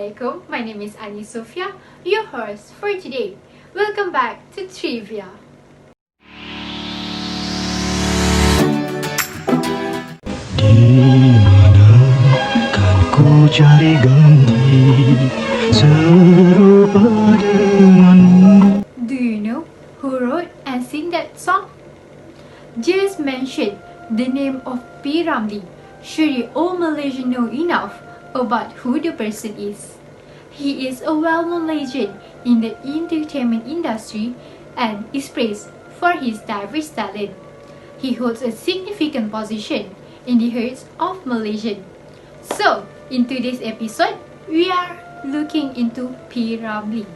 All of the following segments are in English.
Assalamualaikum, my name is Ani Sofia, your host for today. Welcome back to Trivia. Di mana kan ku cari ganti serupa denganmu? Do you know who wrote and sang that song? Just mention the name of P. Ramlee. Surely all Malaysians know enough about who the person is. He is a well-known legend in the entertainment industry and is praised for his diverse talent. He holds a significant position in the hearts of Malaysians. So, in today's episode, we are looking into P. Ramlee.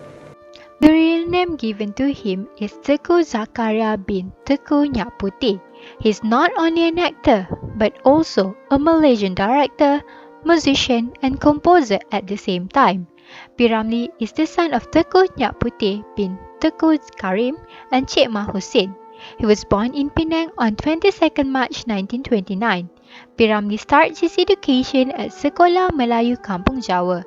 The real name given to him is Teuku Zakaria bin Teuku Nyak Putih. He's not only an actor, but also a Malaysian director, musician and composer at the same time. P. Ramlee is the son of Teuku Nyak Putih bin Teuku Karim and Cik Mah Hussein. He was born in Penang on 22nd March 1929. P. Ramlee started his education at Sekolah Melayu Kampung Jawa.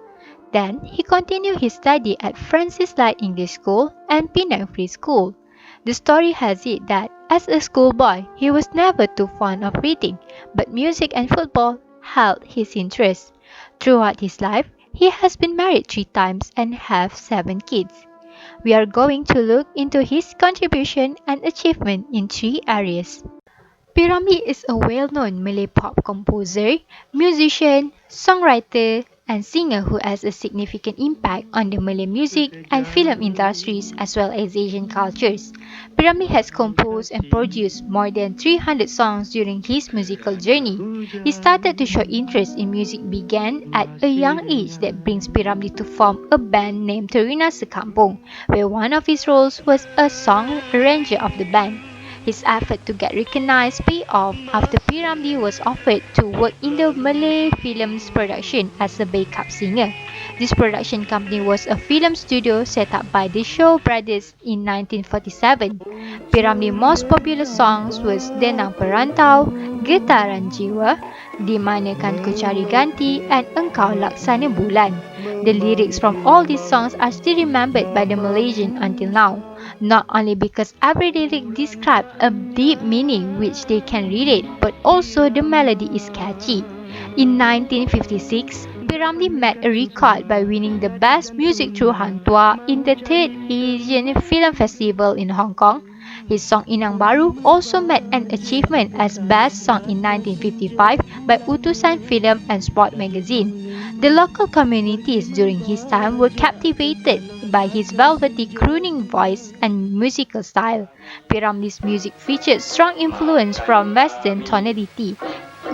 Then, he continued his study at Francis Light English School and Penang Free School. The story has it that, as a schoolboy, he was never too fond of reading, but music and football held his interest. Throughout his life, he has been married 3 times and have 7 kids. We are going to look into his contribution and achievement in 3 areas. P. Ramlee is a well-known Malay pop composer, musician, songwriter, and singer who has a significant impact on the Malay music and film industries as well as Asian cultures. P. Ramlee has composed and produced more than 300 songs during his musical journey. He started to show interest in music began at a young age that brings P. Ramlee to form a band named Terina Sekampung, where one of his roles was a song arranger of the band. His effort to get recognized paid off after P. Ramlee was offered to work in the Malay film's production as a backup singer. This production company was a film studio set up by the Shaw brothers in 1947. P. Ramlee's most popular songs was Denang Perantau, Getaran Jiwa, Di Mana Kan Ku Cari Ganti, and Engkau Laksana Bulan. The lyrics from all these songs are still remembered by the Malaysian until now. Not only because every lyric describes a deep meaning which they can relate, but also the melody is catchy. In 1956, P. Ramlee met a record by winning the Best Music through Hang Tuah in the 3rd Asian Film Festival in Hong Kong. His song Inang Baru also met an achievement as Best Song in 1955 by Utusan Film and Sport magazine. The local communities during his time were captivated by his velvety crooning voice and musical style. P. Ramlee's music featured strong influence from Western tonality,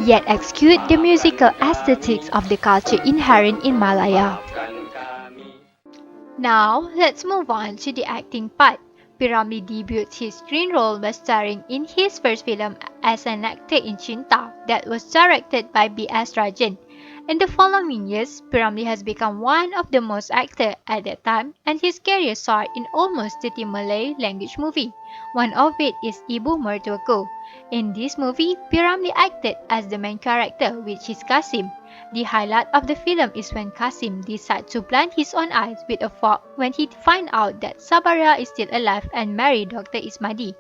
yet exude the musical aesthetics of the culture inherent in Malaya. Now, let's move on to the acting part. P. Ramlee debuted his screen role by starring in his first film as an actor in Cinta that was directed by B.S. Rajan. In the following years, P. Ramlee has become one of the most actors at that time, and his career soared in almost 30 Malay language movies. One of it is Ibu Mertuaku. In this movie, P. Ramlee acted as the main character, which is Kasim. The highlight of the film is when Kasim decides to blind his own eyes with a fork when he finds out that Sabaria is still alive and married Dr. Ismadi.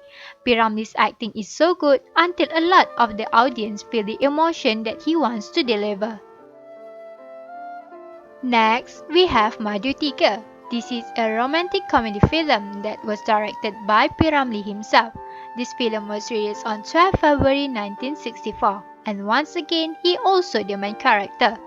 P. Ramlee's acting is so good until a lot of the audience feel the emotion that he wants to deliver. Next, we have Madu Tiga. This is a romantic comedy film that was directed by P. Ramlee himself. This film was released on 12 February 1964, and once again, he also the main character.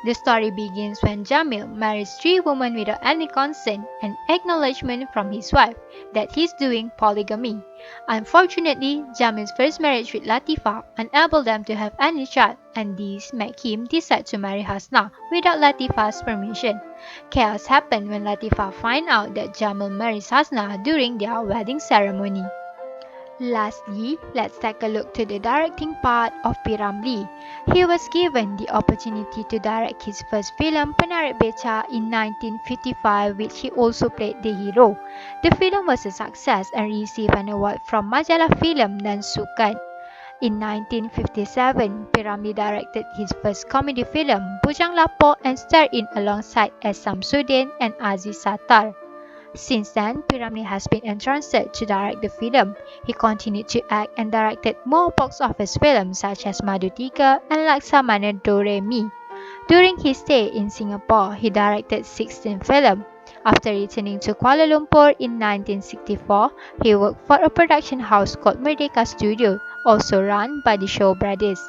The story begins when Jamil marries 3 women without any consent and acknowledgement from his wife that he's doing polygamy. Unfortunately, Jamil's first marriage with Latifah enabled them to have any child, and this made him decide to marry Hasna without Latifah's permission. Chaos happened when Latifah finds out that Jamil marries Hasna during their wedding ceremony. Lastly, let's take a look to the directing part of P. Ramlee. He was given the opportunity to direct his first film Penarik Beca in 1955, which he also played the hero. The film was a success and received an award from Majalah Film dan Sukan. In 1957, P. Ramlee directed his first comedy film, Bujang Lapor, and starred in alongside S. Samsudin and Aziz Sattar. Since then, P. Ramlee has been entrusted to direct the film. He continued to act and directed more box office films such as Madu 3 and Laksamana Do Re Mi. During his stay in Singapore, he directed 16 films. After returning to Kuala Lumpur in 1964, he worked for a production house called Merdeka Studio, also run by the Shaw brothers.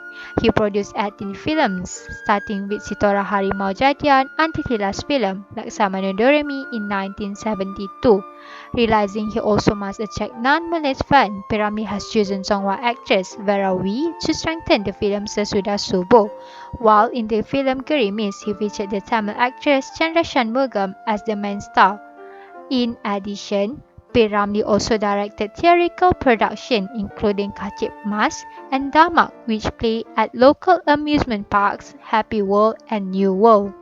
He produced 18 films, starting with Sitora Harimau Jadian until his last film, Laksamana Doremi, in 1972. Realizing he also must attract non-Malay fans, P. Ramlee has chosen Songhua actress Vera Wee to strengthen the film Sesudah Subuh. While in the film Gerimis, he featured the Tamil actress Chandra Shanmugam as the main star. In addition, P. Ramlee also directed theatrical production including Kacip Mas and Damak, which play at local amusement parks Happy World and New World.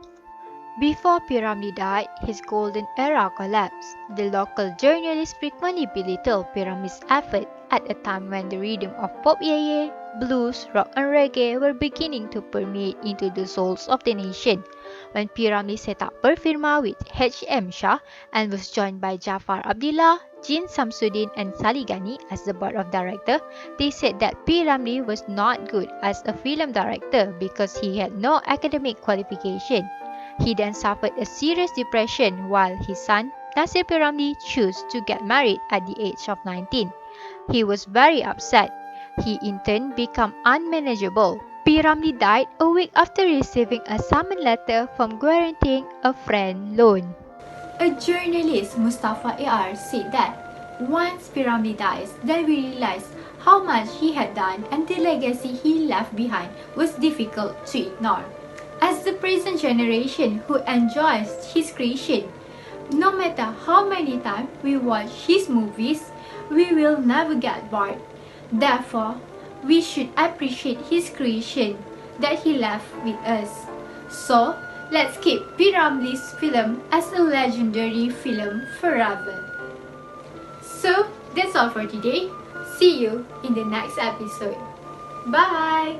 Before P. Ramlee died, his golden era collapsed. The local journalists frequently belittled P. Ramlee's effort at a time when the rhythm of pop yeye, blues, rock and reggae were beginning to permeate into the souls of the nation. When P. Ramlee set up Perfirma with H.M. Shah and was joined by Jafar Abdillah, Jin Samsudin and Saligani as the board of director, they said that P. Ramlee was not good as a film director because he had no academic qualification. He then suffered a serious depression while his son, Nasir P. Ramlee, chose to get married at the age of 19. He was very upset. He in turn became unmanageable. P. Ramlee died a week after receiving a summon letter from guaranteeing a friend loan. A journalist, Mustafa A.R., said that once P. Ramlee dies, then we realize how much he had done and the legacy he left behind was difficult to ignore. As the present generation who enjoys his creation, no matter how many times we watch his movies, we will never get bored. Therefore, we should appreciate his creation that he left with us. So, let's keep P. Ramlee's film as a legendary film forever. So, that's all for today. See you in the next episode. Bye!